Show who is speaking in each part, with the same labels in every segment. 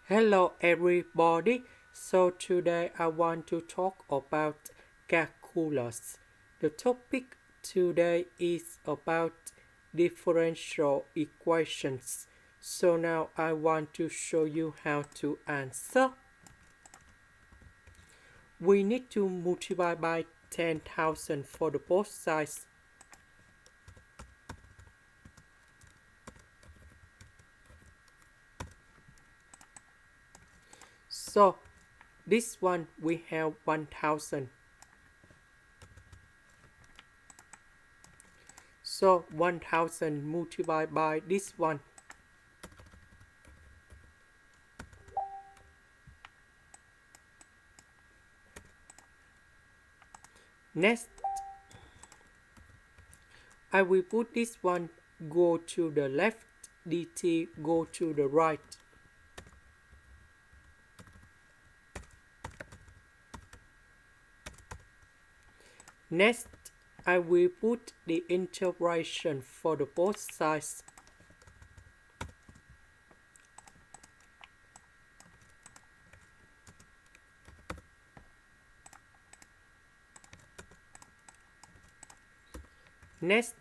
Speaker 1: Hello everybody. So today I want to talk about calculus. The topic today is about differential equations. So now I want to show you how to answer. We need to multiply by 10,000 for the both sides. So this one we have 1,000. So 1,000 multiplied by this one. Next, I will put this one go to the left, dt go to the right. Next, I will put the integration for the both sides. Next,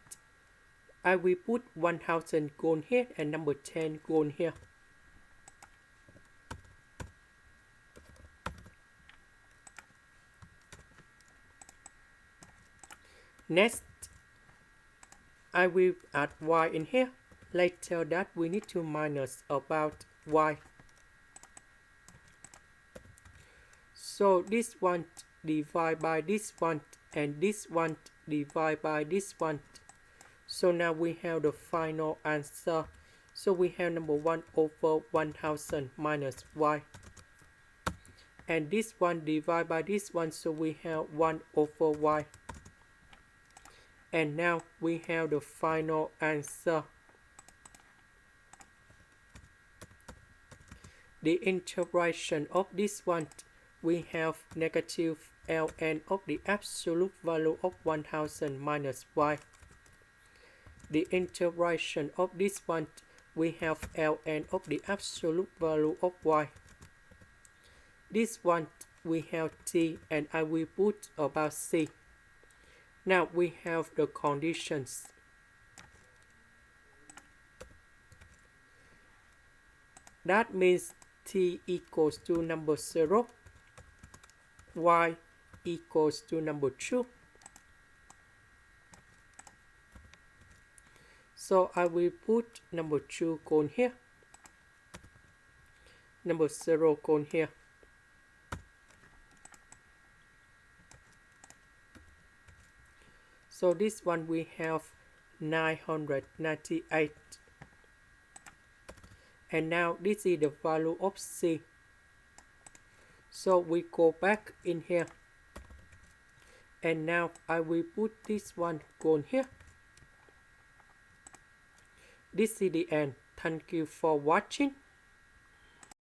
Speaker 1: I will put 1,000 gone here and number 10 gone here. Next, I will add y in here. Later that we need to minus about y. So this one divide by this one and this one divide by this one. So now we have the final answer. So we have number 1 over 1,000 minus y. And this one divided by this one, so we have 1 over y. And now we have the final answer. The integration of this one, we have negative ln of the absolute value of 1,000 minus y. The integration of this one, we have ln of the absolute value of y. This one, we have t, and I will put about c. Now we have the conditions. That means t equals to number 0, y equals to number 2. So I will put number 2 gone here, number 0 gone here. So this one we have 998. And now this is the value of c. So we go back in here. And now I will put this one gone here. This is the end. Thank you for watching.